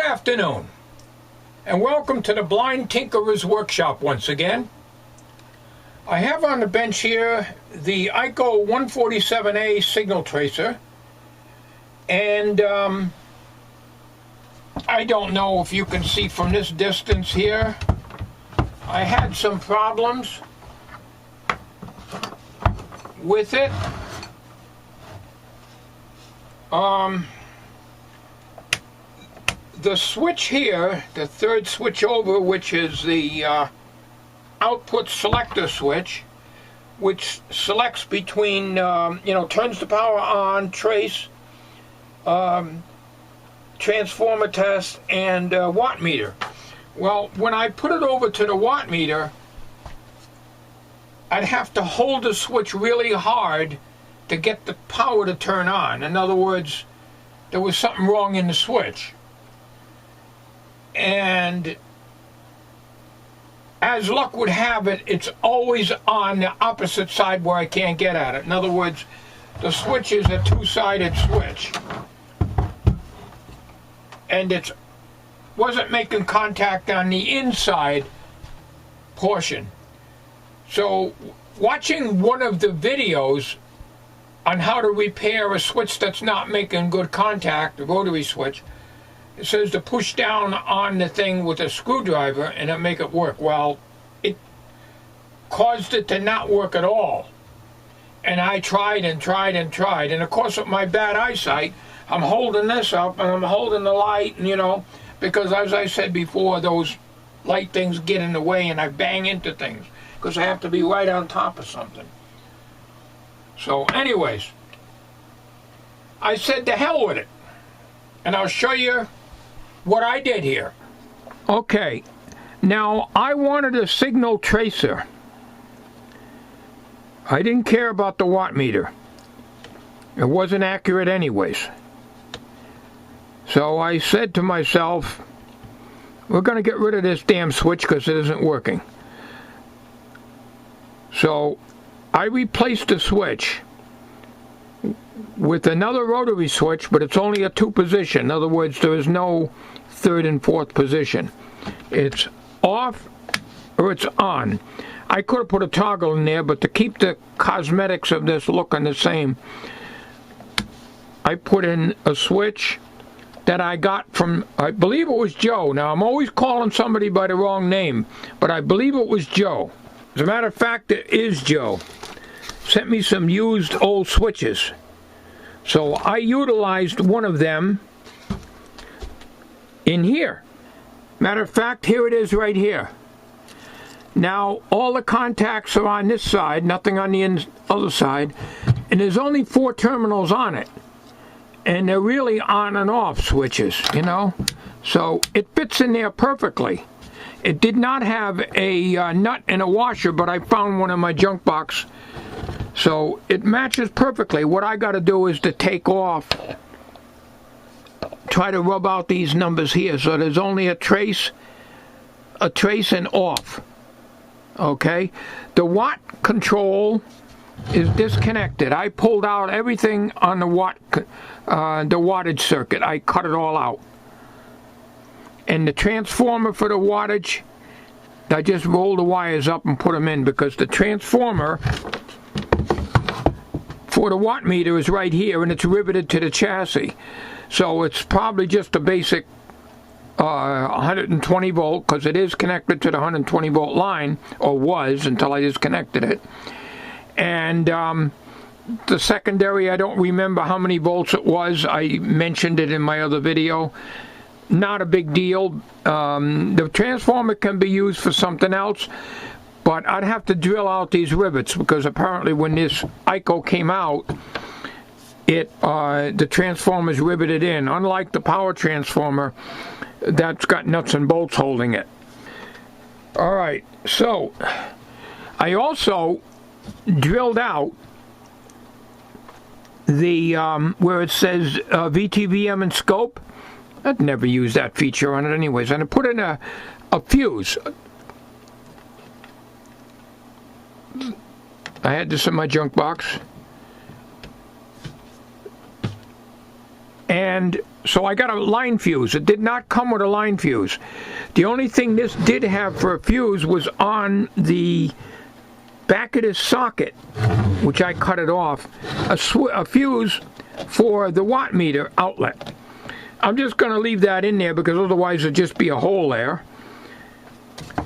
afternoon, and welcome to the Blind Tinkerer's Workshop once again. I have on the bench here the EICO 147A signal tracer, and I don't know if you can see from this distance here. I had some problems with it. The switch here, the third switch over, which is the output selector switch, which selects between, turns the power on, trace, transformer test, and watt meter. Well, when I put it over to the watt meter, I'd have to hold the switch really hard to get the power to turn on. In other words, there was something wrong in the switch. And as luck would have it, it's always on the opposite side where I can't get at it. In other words, the switch is a two-sided switch, and it wasn't making contact on the inside portion. So watching one of the videos on how to repair a switch that's not making good contact, the rotary switch, it says to push down on the thing with a screwdriver and it'll make it work. Well, it caused it to not work at all. And I tried and tried and tried. And of course, with my bad eyesight, I'm holding this up and I'm holding the light, and because as I said before, those light things get in the way and I bang into things because I have to be right on top of something. So anyways, I said to hell with it. And I'll show you what I did here. Okay, now I wanted a signal tracer. I didn't care about the watt meter. It wasn't accurate anyways. So I said to myself, we're going to get rid of this damn switch because it isn't working. So I replaced the switch with another rotary switch, but it's only a two position. In other words, there is no third and fourth position. It's off or it's on. I could have put a toggle in there, but to keep the cosmetics of this looking the same, I put in a switch that I got from, I believe it was Joe. Now, I'm always calling somebody by the wrong name, but I believe it was Joe. As a matter of fact, it is Joe. Sent me some used old switches. So I utilized one of them in here. Matter of fact, here it is right here. Now, all the contacts are on this side, nothing on the other side, and there's only 4 terminals on it. And they're really on and off switches, So it fits in there perfectly. It did not have a nut and a washer, but I found one in my junk box. So it matches perfectly. What I got to do is to take off, try to rub out these numbers here. So there's only a trace and off. Okay? The watt control is disconnected. I pulled out everything on the wattage circuit. I cut it all out. And the transformer for the wattage, I just rolled the wires up and put them in because the transformer for the watt meter is right here and it's riveted to the chassis. So it's probably just a basic 120 volt because it is connected to the 120 volt line, or was until I disconnected it. And the secondary, I don't remember how many volts it was. I mentioned it in my other video. Not a big deal. The transformer can be used for something else, but I'd have to drill out these rivets because apparently when this EICO came out, the transformer is riveted in. Unlike the power transformer, that's got nuts and bolts holding it. All right, so I also drilled out the where it says VTVM and scope. I'd never used that feature on it anyways, and I put in a fuse. I had this in my junk box. And And so I got a line fuse. It did not come with a line fuse. The only thing this did have for a fuse was on the back of this socket, which I cut it off, a fuse for the watt meter outlet. I'm just going to leave that in there because otherwise it'll just be a hole there.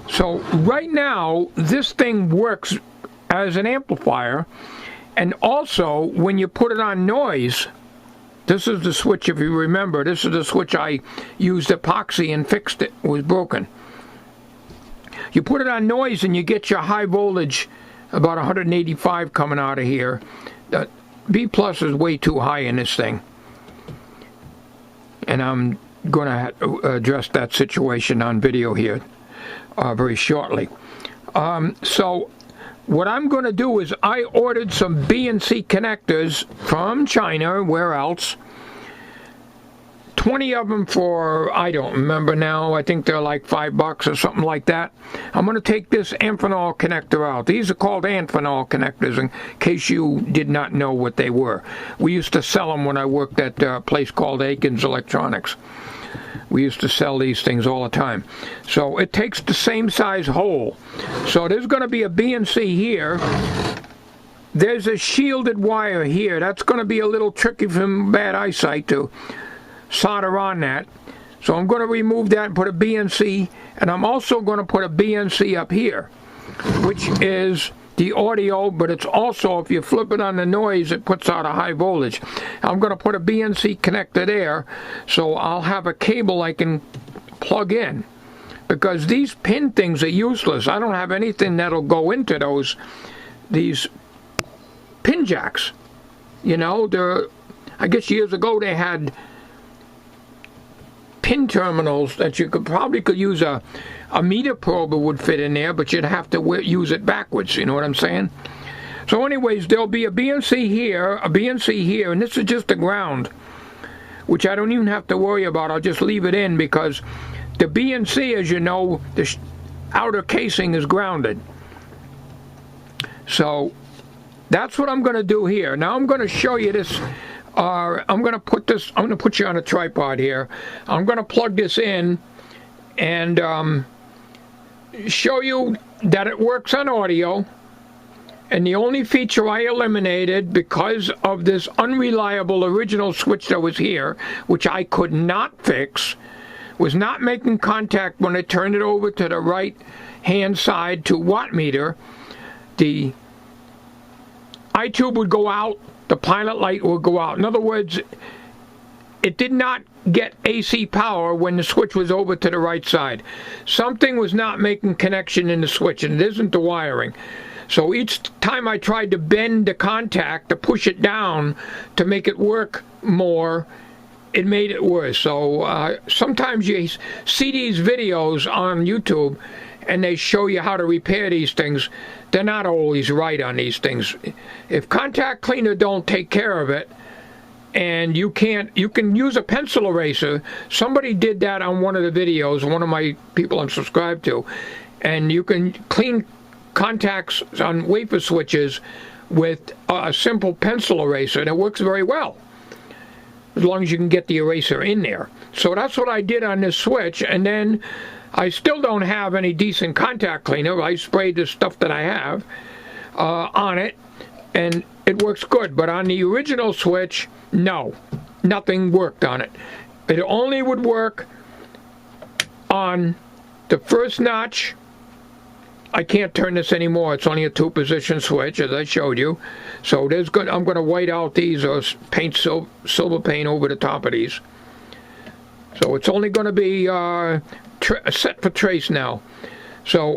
So right now, this thing works as an amplifier, and also when you put it on noise, this is the switch, if you remember, this is the switch I used epoxy and fixed it, was broken. You put it on noise and you get your high voltage, about 185 coming out of here. The B plus is way too high in this thing. And I'm going to address that situation on video here very shortly. So what I'm going to do is I ordered some B and C connectors from China, where else, 20 of them for, I don't remember now, I think they're like $5 or something like that. I'm going to take this amphenol connector out. These are called amphenol connectors, in case you did not know what they were. We used to sell them when I worked at a place called Aiken's Electronics. We used to sell these things all the time. So it takes the same size hole. So there's going to be a BNC here. There's a shielded wire here. That's going to be a little tricky from bad eyesight to solder on that. So I'm going to remove that and put a BNC. And I'm also going to put a BNC up here, which is the audio, but it's also, if you flip it on the noise, it puts out a high voltage. I'm going to put a BNC connector there, so I'll have a cable I can plug in, because these pin things are useless. I don't have anything that'll go into these pin jacks. You know, I guess years ago they had pin terminals that you probably could use a meter prober would fit in there, but you'd have to use it backwards, you know what I'm saying? So anyways, there'll be a BNC here, and this is just the ground, which I don't even have to worry about. I'll just leave it in, because the BNC, as you know, the outer casing is grounded. So that's what I'm going to do here. Now I'm going to show you this. I'm going to put you on a tripod here. I'm going to plug this in and show you that it works on audio. And the only feature I eliminated because of this unreliable original switch that was here, which I could not fix, was not making contact when I turned it over to the right hand side to watt meter. The I-tube would go out, the pilot light would go out. In other words, it did not get AC power when the switch was over to the right side. Something was not making connection in the switch, and it isn't the wiring. So each time I tried to bend the contact to push it down to make it work more, it made it worse. So sometimes you see these videos on YouTube and they show you how to repair these things. They're not always right on these things. If contact cleaner don't take care of it, and you can use a pencil eraser. Somebody did that on one of the videos, one of my people I'm subscribed to, and you can clean contacts on wafer switches with a simple pencil eraser, and it works very well, as long as you can get the eraser in there. So that's what I did on this switch, and then I still don't have any decent contact cleaner. I sprayed the stuff that I have on it, and it works good. But on the original switch, no, nothing worked on it. It only would work on the first notch. I can't turn this anymore. It's only a 2-position switch, as I showed you. So I'm going to white out these or paint silver paint over the top of these. So it's only going to be set for trace now. So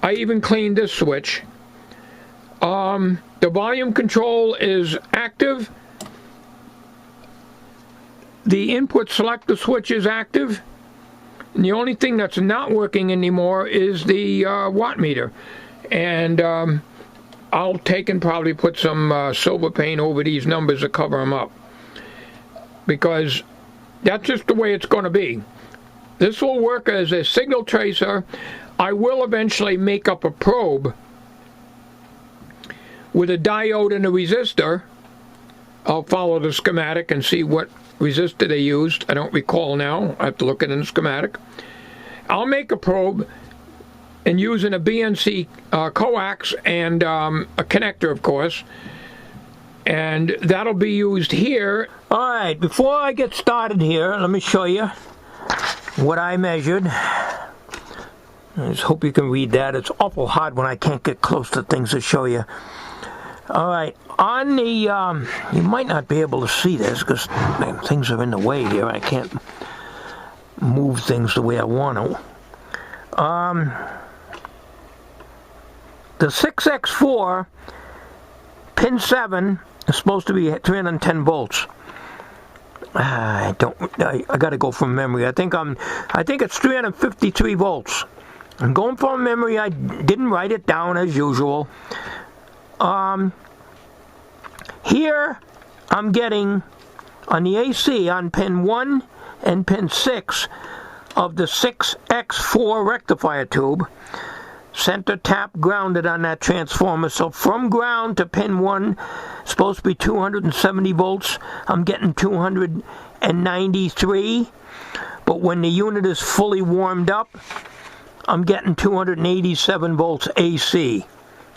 I even cleaned this switch. The volume control is active. The input selector switch is active. And the only thing that's not working anymore is the watt meter. And I'll take and probably put some silver paint over these numbers to cover them up, because that's just the way it's going to be. This will work as a signal tracer. I will eventually make up a probe with a diode and a resistor. I'll follow the schematic and see what resistor they used. I don't recall now. I have to look at it in the schematic. I'll make a probe and using a BNC coax and a connector, of course. And that'll be used here. Alright, before I get started here, let me show you what I measured. I just hope you can read that. It's awful hard when I can't get close to things to show you. Alright, on the, you might not be able to see this because things are in the way here. I can't move things the way I want to. The 6X4 pin 7 is supposed to be 310 volts. I got to go from memory. I think it's 353 volts. I'm going from memory. I didn't write it down as usual. Here I'm getting on the AC on pin 1 and pin 6 of the 6X4 rectifier tube. Center tap grounded on that transformer. So from ground to pin 1, supposed to be 270 volts. I'm getting 293. But when the unit is fully warmed up, I'm getting 287 volts AC.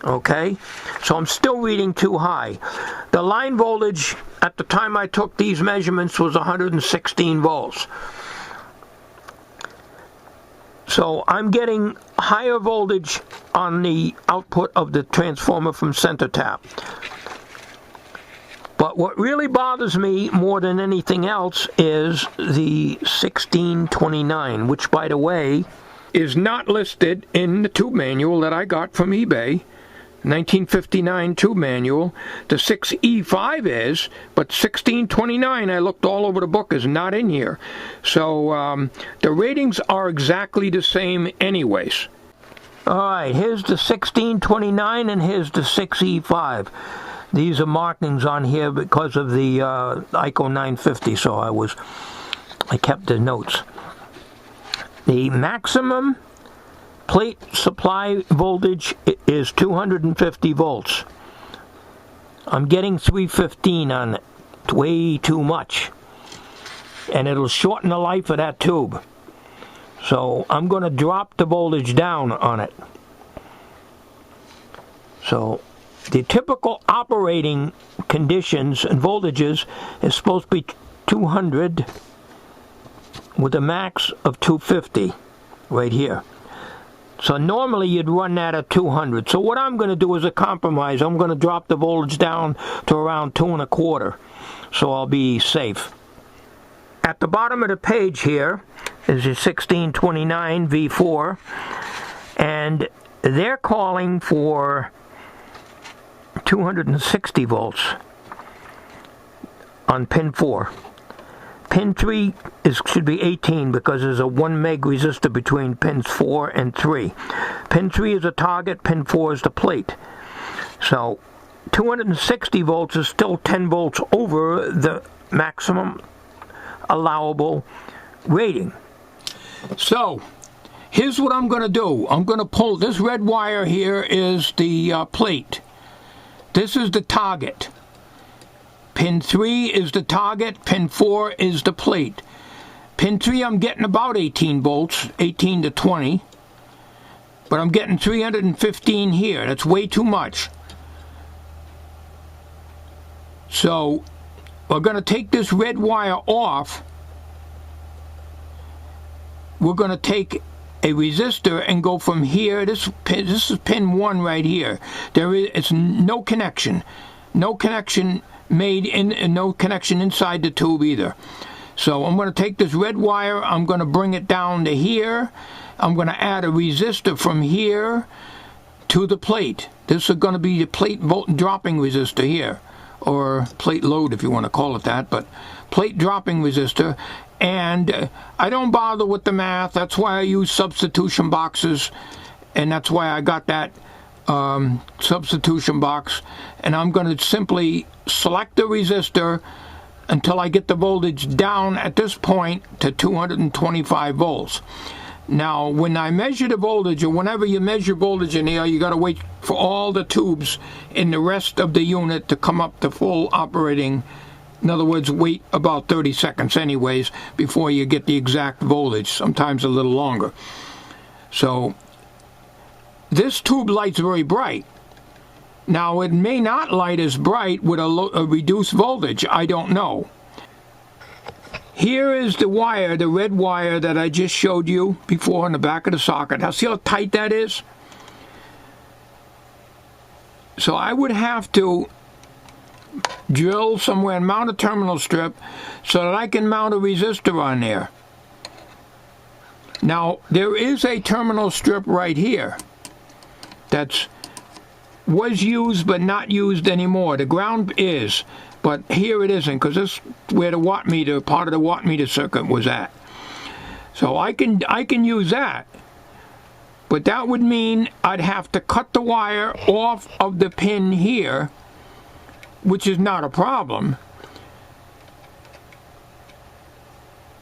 Okay? So I'm still reading too high. The line voltage at the time I took these measurements was 116 volts. So I'm getting higher voltage on the output of the transformer from center tap. But what really bothers me more than anything else is the 1629, which, by the way, is not listed in the tube manual that I got from eBay. 1959 tube manual. The 6E5 is, but 1629, I looked all over the book, is not in here. So the ratings are exactly the same anyways. Alright, here's the 1629 and here's the 6E5. These are markings on here because of the EICO 950, so I kept the notes. The maximum plate supply voltage is 250 volts. I'm getting 315 on it. It's way too much. And it'll shorten the life of that tube. So I'm going to drop the voltage down on it. So the typical operating conditions and voltages is supposed to be 200 with a max of 250 right here. So normally you'd run that at 200. So what I'm going to do is a compromise. I'm going to drop the voltage down to around 2.25. So I'll be safe. At the bottom of the page here is your 1629 V4. And they're calling for 260 volts on pin 4. Pin 3 should be 18 because there's a 1 meg resistor between pins 4 and 3. Pin 3 is a target, pin 4 is the plate. So 260 volts is still 10 volts over the maximum allowable rating. So here's what I'm going to do. I'm going to pull this red wire here is the plate. This is the target. Pin 3 is the target, pin 4 is the plate. Pin 3 I'm getting about 18 volts, 18 to 20. But I'm getting 315 here. That's way too much. So we're going to take this red wire off. We're going to take a resistor and go from here. This is pin 1 right here. It's no connection. No connection made in, and no connection inside the tube either. So I'm going to take this red wire, I'm going to bring it down to here. I'm going to add a resistor from here to the plate. This is going to be the plate dropping resistor here, or plate load if you want to call it that, but plate dropping resistor. And I don't bother with the math. That's why I use substitution boxes, and that's why I got that substitution box. And I'm going to simply select the resistor until I get the voltage down at this point to 225 volts. Now when I measure the voltage, or whenever you measure voltage in here, you got to wait for all the tubes in the rest of the unit to come up to full operating In other words, wait about 30 seconds anyways before you get the exact voltage, sometimes a little longer. So this tube lights very bright. Now it may not light as bright with a reduced voltage, I don't know. Here is the wire, the red wire that I just showed you before in the back of the socket. Now see how tight that is? So I would have to drill somewhere and mount a terminal strip so that I can mount a resistor on there. Now there is a terminal strip right here that was used but not used anymore. The ground is, but here it isn't, because this is where the wattmeter, part of the wattmeter circuit was at. So I can use that, but that would mean I'd have to cut the wire off of the pin here, which is not a problem,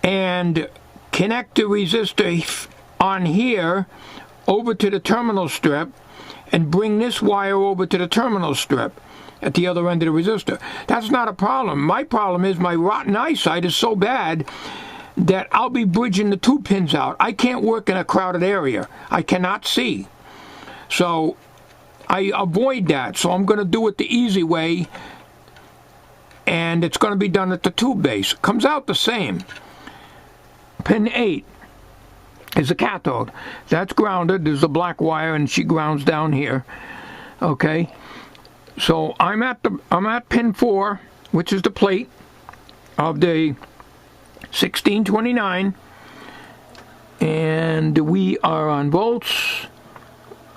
and connect the resistor on here over to the terminal strip and bring this wire over to the terminal strip at the other end of the resistor. That's not a problem. My problem is my rotten eyesight is so bad that I'll be bridging the two pins out. I can't work in a crowded area. I cannot see. So I avoid that. So I'm going to do it the easy way, and it's going to be done at the tube base. It comes out the same. Pin 8 is the cathode. That's grounded. There's a black wire and she grounds down here. Okay. So I'm at pin 4, which is the plate of the 1629, and we are on volts.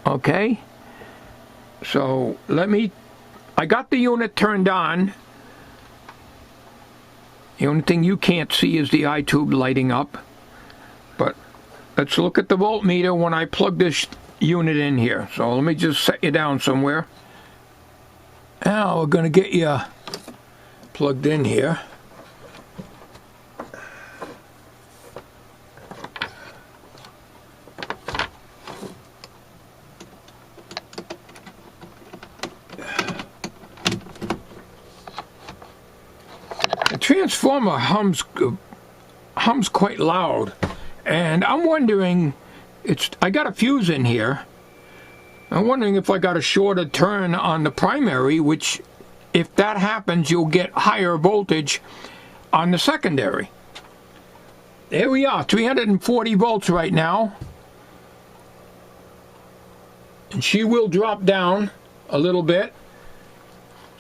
Okay. So I got the unit turned on. The only thing you can't see is the eye tube lighting up. But let's look at the voltmeter when I plug this unit in here. So let me just set you down somewhere. Now we're going to get you plugged in here. The transformer hums quite loud, and I'm wondering, I got a fuse in here. I'm wondering if I got a shorter turn on the primary, which if that happens you'll get higher voltage on the secondary. There we are, 340 volts right now, and she will drop down a little bit.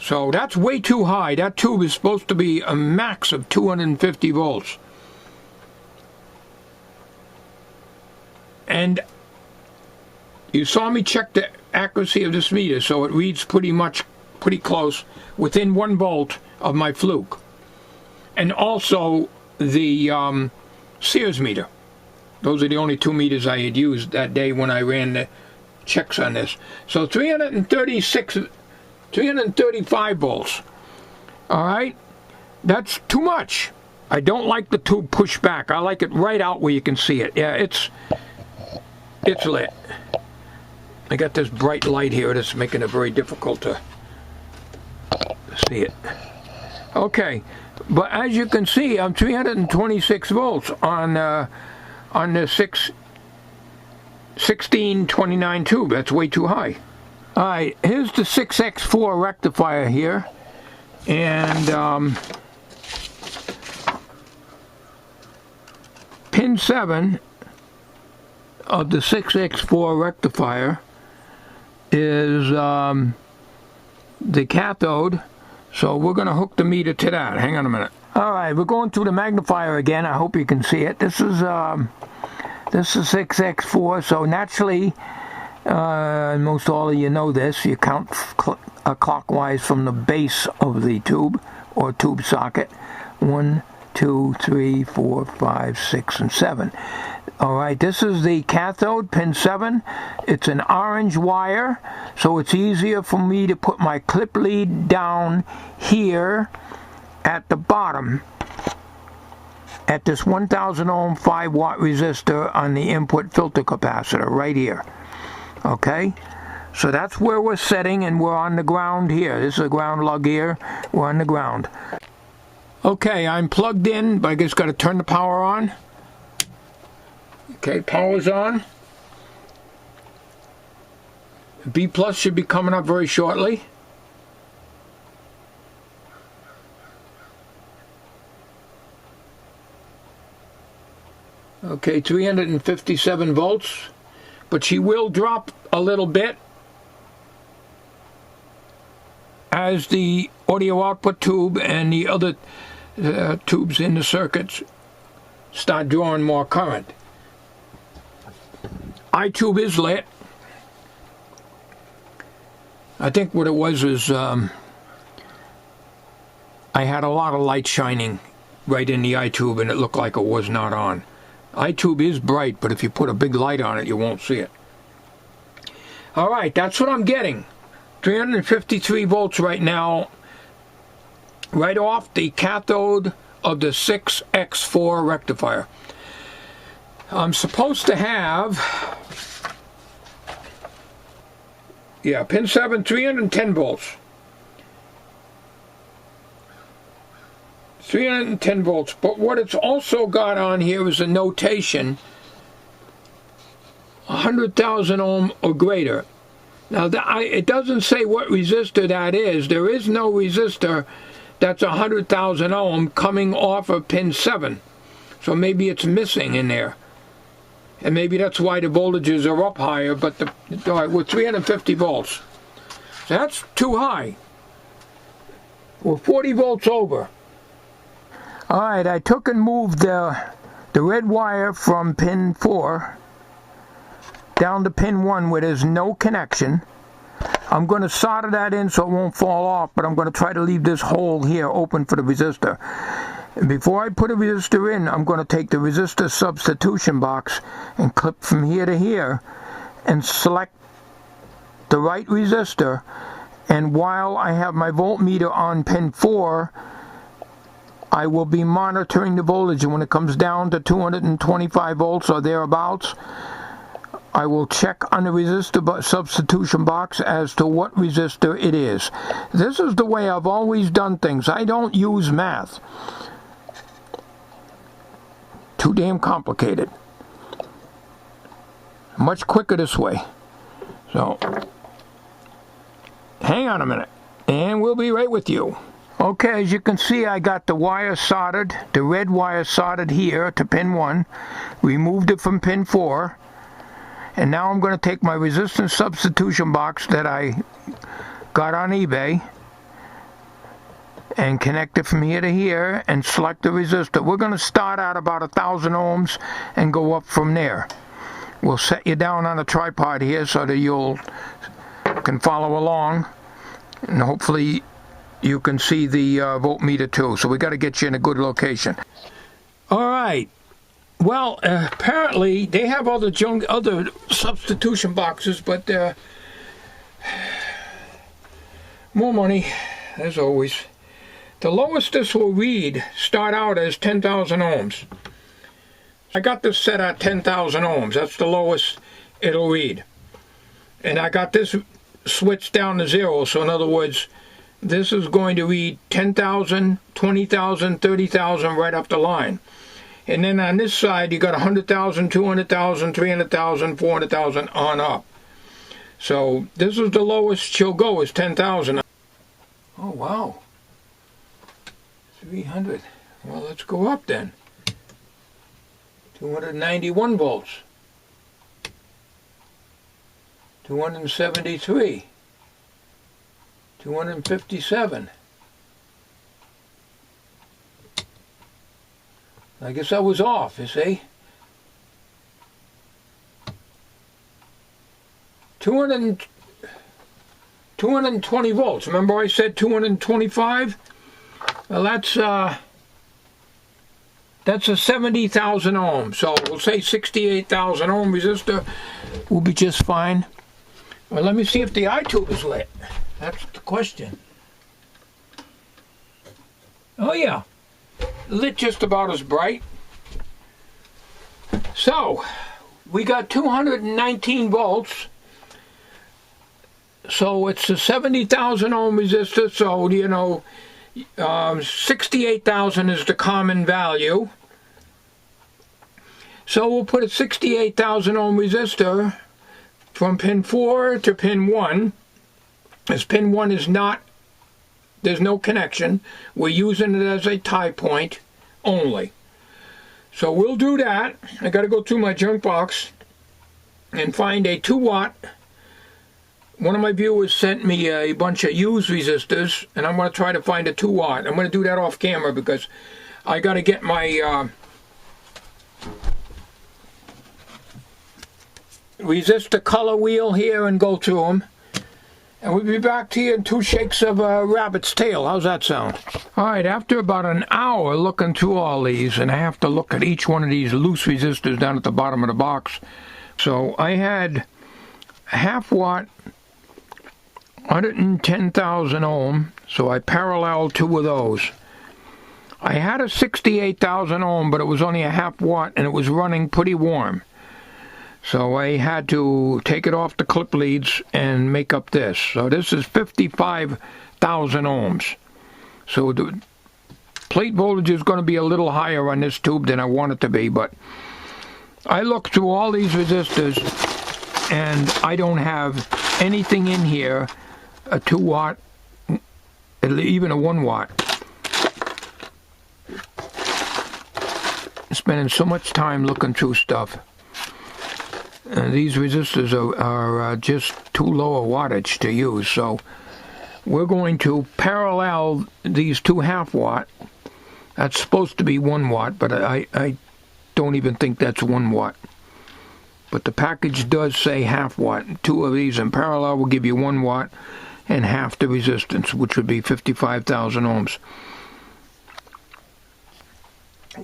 So that's way too high. That tube is supposed to be a max of 250 volts. And you saw me check the accuracy of this meter, so it reads pretty close, within 1 volt of my fluke. And also the Sears meter. Those are the only 2 meters I had used that day when I ran the checks on this. So 335 volts. Alright? That's too much. I don't like the tube pushed back. I like it right out where you can see it. Yeah, it's lit. I got this bright light here that's making it very difficult to see it. Okay, but as you can see, I'm 326 volts on the 1629 tube. That's way too high. Alright, here's the 6x4 rectifier here, and pin 7 of the 6x4 rectifier is the cathode, so we're going to hook the meter to that. Hang on a minute. Alright, we're going through the magnifier again. I hope you can see it. This is 6x4, so naturally, most all of you know this, you count clockwise from the base of the tube or tube socket. 1, 2, 3, 4, 5, 6, and 7. Alright, this is the cathode, pin 7. It's an orange wire, so it's easier for me to put my clip lead down here at the bottom at this 1000 ohm 5 watt resistor on the input filter capacitor right here. Okay, so that's where we're setting, and we're on the ground here. This is a ground lug here. We're on the ground. Okay, I'm plugged in, but I just got to turn the power on. Okay, power's on. B plus should be coming up very shortly. Okay, 357 volts, but she will drop a little bit as the audio output tube and the other tubes in the circuits start drawing more current. I-tube is lit. I think what it was is I had a lot of light shining right in the I-tube and it looked like it was not on. I-tube is bright, but if you put a big light on it, you won't see it. All right, that's what I'm getting. 353 volts right now, right off the cathode of the 6X4 rectifier. I'm supposed to have, pin 7, 310 volts. 310 volts, but what it's also got on here is a notation 100,000 ohm or greater. Now it doesn't say what resistor that is. There is no resistor that's 100,000 ohm coming off of pin 7, so maybe it's missing in there, and maybe that's why the voltages are up higher. But all right, we're 350 volts, so that's too high. We're 40 volts over. Alright, I took and moved the red wire from pin 4 down to pin 1 where there's no connection. I'm going to solder that in so it won't fall off, but I'm going to try to leave this hole here open for the resistor. And before I put a resistor in, I'm going to take the resistor substitution box and clip from here to here and select the right resistor. And while I have my voltmeter on pin 4, I will be monitoring the voltage, and when it comes down to 225 volts or thereabouts, I will check on the resistor substitution box as to what resistor it is. This is the way I've always done things. I don't use math. Too damn complicated. Much quicker this way. So, hang on a minute, and we'll be right with you. Okay, as you can see, I got the wire soldered, the red wire soldered here to pin 1, removed it from pin 4, and now I'm going to take my resistance substitution box that I got on eBay and connect it from here to here and select the resistor. We're going to start at about 1,000 ohms and go up from there. We'll set you down on a tripod here so that you can follow along, and hopefully you can see the voltmeter too. So we got to get you in a good location. All right. Well, apparently they have other substitution boxes, but more money, as always. The lowest this will read start out as 10,000 ohms. I got this set at 10,000 ohms. That's the lowest it'll read. And I got this switched down to 0. So in other words, this is going to read 10,000, 20,000, 30,000 right up the line. And then on this side, you got 100,000, 200,000, 300,000, 400,000 on up. So this is the lowest she'll go, is 10,000. Oh, wow. 300. Well, let's go up then. 291 volts. 273. 257. I guess I was off, you see. 220 volts. Remember I said 225? Well, that's a 70,000 ohm. So we'll say 68,000 ohm resistor will be just fine. Well, let me see if the I-tube is lit. That's the question. Oh yeah, lit just about as bright. So we got 219 volts. So it's a 70,000 ohm resistor. So 68,000 is the common value. So we'll put a 68,000 ohm resistor from pin 4 to pin 1. As pin 1 is not, there's no connection, we're using it as a tie point only. So we'll do that. I got to go through my junk box and find a 2-watt. One of my viewers sent me a bunch of used resistors, and I'm going to try to find a 2-watt. I'm going to do that off camera because I got to get my resistor color wheel here and go through them. And we'll be back to you in 2 shakes of a rabbit's tail. How's that sound? Alright, after about an hour looking through all these, and I have to look at each one of these loose resistors down at the bottom of the box. So I had a half-watt, 110,000 ohm, so I paralleled 2 of those. I had a 68,000 ohm, but it was only a half-watt, and it was running pretty warm. So I had to take it off the clip leads and make up this. So this is 55,000 ohms. So the plate voltage is going to be a little higher on this tube than I want it to be, but I looked through all these resistors and I don't have anything in here, a 2-watt, even a 1-watt. Spending so much time looking through stuff. These resistors are just too low a wattage to use, so we're going to parallel these 2 half-watt. That's supposed to be 1 watt, but I don't even think that's 1 watt. But the package does say half-watt. 2 of these in parallel will give you 1 watt and half the resistance, which would be 55,000 ohms.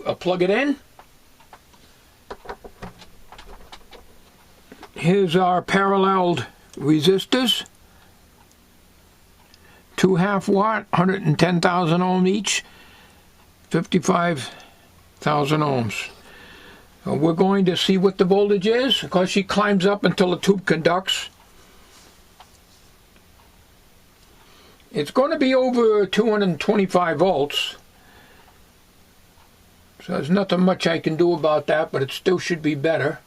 I'll plug it in. Here's our paralleled resistors. 2 half-watt, 110,000 ohm each, 55,000 ohms. So we're going to see what the voltage is, because she climbs up until the tube conducts. It's going to be over 225 volts. So there's nothing much I can do about that, but it still should be better.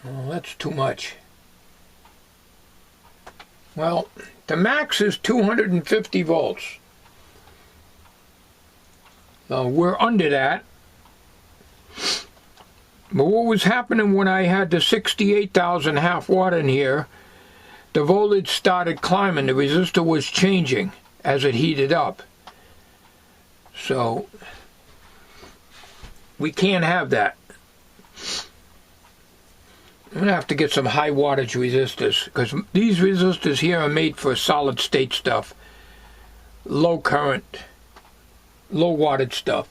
Oh, that's too much. Well, the max is 250 volts. So we're under that. But what was happening when I had the 68,000 half-watt in here, the voltage started climbing. The resistor was changing as it heated up. So we can't have that. I'm going to have to get some high wattage resistors, because these resistors here are made for solid state stuff. Low current, low wattage stuff.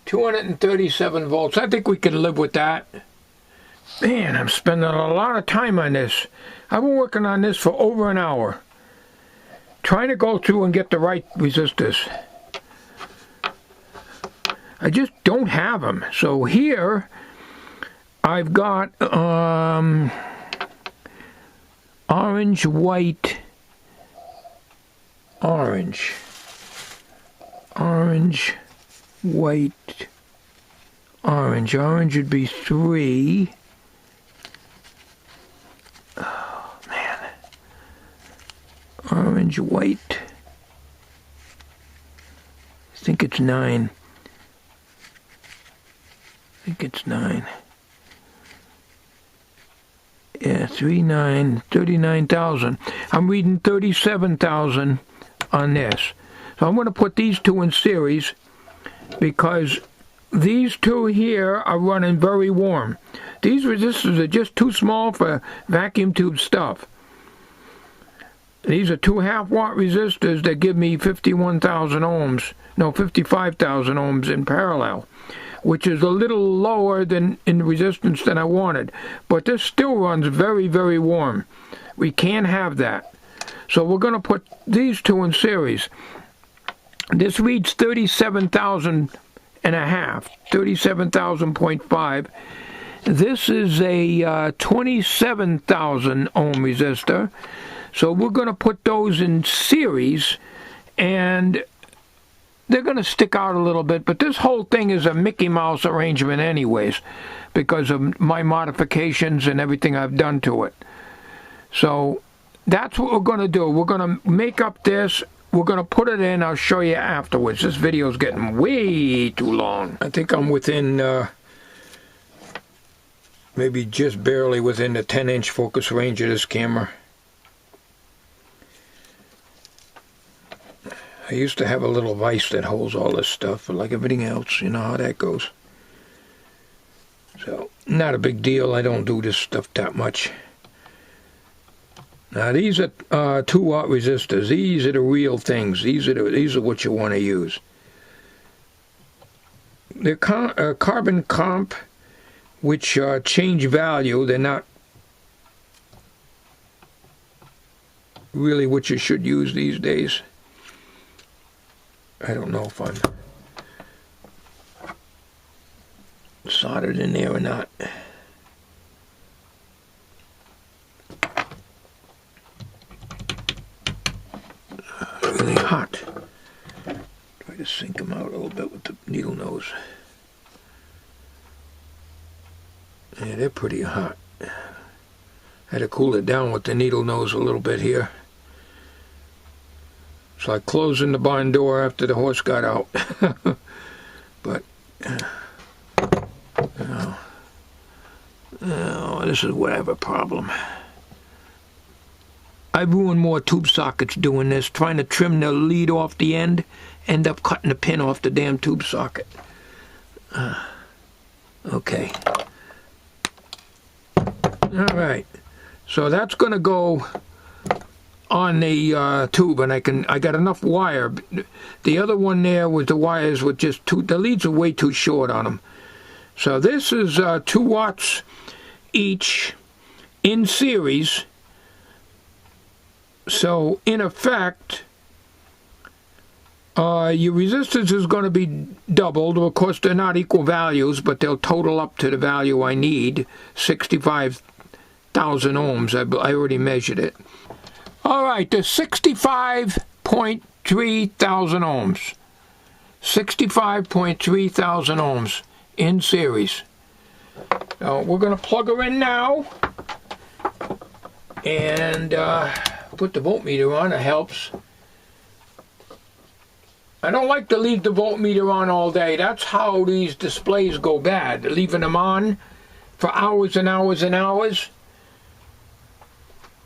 237 volts. I think we can live with that. Man, I'm spending a lot of time on this. I've been working on this for over an hour, trying to go through and get the right resistors. I just don't have them. So here I've got orange, white, orange, white, orange. Orange would be 3. Oh, man. Orange, white. I think it's 9. I think it's 9. Yeah, 39,000. I'm reading 37,000 on this. So I'm going to put these 2 in series because these 2 here are running very warm. These resistors are just too small for vacuum tube stuff. These are 2 half-watt resistors that give me 51,000 ohms. No, 55,000 ohms in parallel, which is a little lower than in resistance than I wanted. But this still runs very, very warm. We can't have that. So we're going to put these 2 in series. This reads 37,000 and a half, 37,000.5. This is a 27,000 ohm resistor. So we're going to put those in series, and they're going to stick out a little bit, but this whole thing is a Mickey Mouse arrangement anyways, because of my modifications and everything I've done to it. So that's what we're going to do. We're going to make up this. We're going to put it in. I'll show you afterwards. This video is getting way too long. I think I'm within, maybe just barely within the 10-inch focus range of this camera. I used to have a little vise that holds all this stuff, but like everything else, you know how that goes. So, not a big deal. I don't do this stuff that much. Now these are 2-watt resistors. These are the real things. These are what you want to use. They're carbon comp, which change value. They're not really what you should use these days. I don't know if I'm soldered in there or not. Really hot. Try to sink them out a little bit with the needle nose. Yeah, they're pretty hot. Had to cool it down with the needle nose a little bit here. It's like closing the barn door after the horse got out. But this is where I have a problem. I ruin more tube sockets doing this, trying to trim the lead off the end, end up cutting the pin off the damn tube socket. Okay. Alright. So that's going to go on the tube, and I got enough wire. The other one there was the wires with just the leads are way too short on them. So this is 2 watts each in series. So in effect, your resistance is going to be doubled. Of course, they're not equal values, but they'll total up to the value I need, 65,000 ohms. I already measured it. All right, the 65.3 thousand ohms. 65.3 thousand ohms in series. So we're going to plug her in now. And put the voltmeter on. It helps. I don't like to leave the voltmeter on all day. That's how these displays go bad. Leaving them on for hours and hours and hours.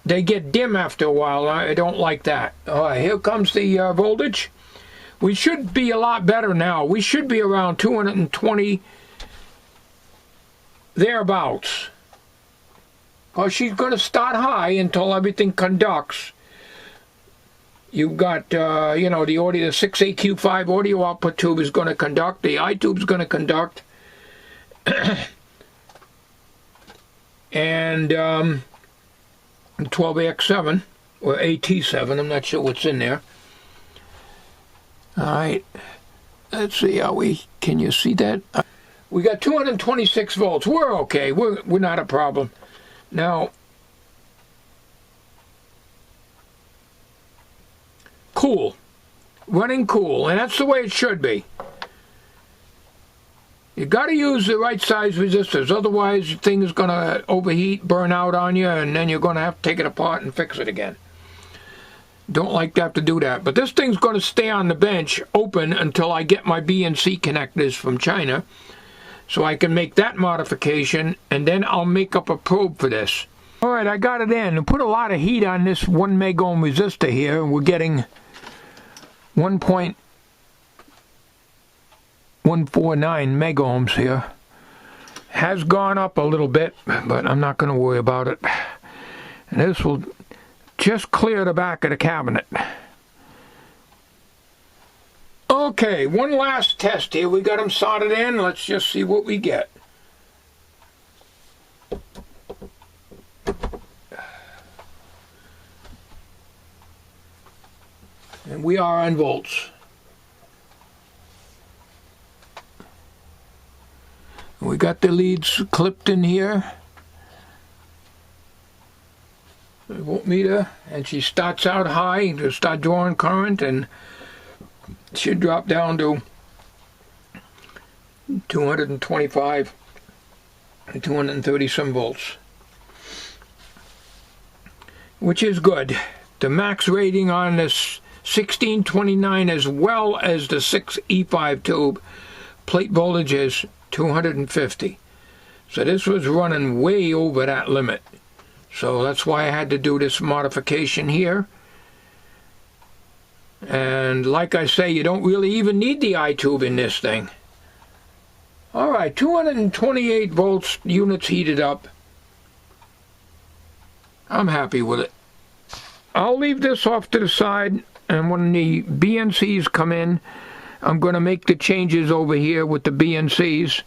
They get dim after a while. I don't like that. All right, here comes the voltage. We should be a lot better now. We should be around 220 thereabouts. Well, she's going to start high until everything conducts. You've got, you know, the audio, the 6AQ5 audio output tube is going to conduct. The I tube is going to conduct. And 12AX7, or AT7, I'm not sure what's in there. All right. Let's see how can you see that? We got 226 volts. We're okay. We're not a problem. Now, cool, running cool, and that's the way it should be. You got to use the right size resistors, otherwise the thing is going to overheat, burn out on you, and then you're going to have to take it apart and fix it again. Don't like to have to do that. But this thing's going to stay on the bench open until I get my BNC connectors from China, so I can make that modification, and then I'll make up a probe for this. Alright, I got it in. I put a lot of heat on this 1 megohm resistor here, and we're getting 1.149 megohms here. Has gone up a little bit, but I'm not going to worry about it. And this will just clear the back of the cabinet. Okay, one last test here. We got them soldered in. Let's just see what we get. And we are on volts. We got the leads clipped in here. The voltmeter, and she starts out high to start drawing current, and should drop down to 225 and 230 some volts, which is good. The max rating on this 1629 as well as the 6E5 tube plate voltage is 250. So this was running way over that limit. So that's why I had to do this modification here. And like I say, you don't really even need the I-tube in this thing. Alright, 228 volts units heated up. I'm happy with it. I'll leave this off to the side, and when the BNCs come in, I'm going to make the changes over here with the BNCs,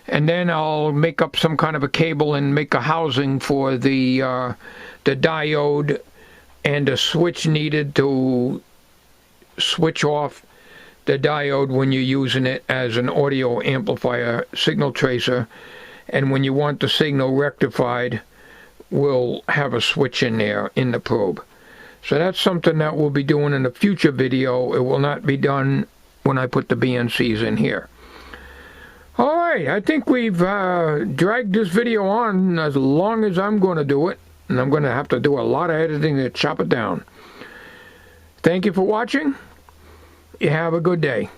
and then I'll make up some kind of a cable and make a housing for the diode and a switch needed to switch off the diode when you're using it as an audio amplifier signal tracer, and when you want the signal rectified, we'll have a switch in there in the probe. So that's something that we'll be doing in a future video. It will not be done when I put the BNCs in here. Alright, I think we've dragged this video on as long as I'm going to do it, and I'm going to have to do a lot of editing to chop it down. Thank you for watching. You have a good day.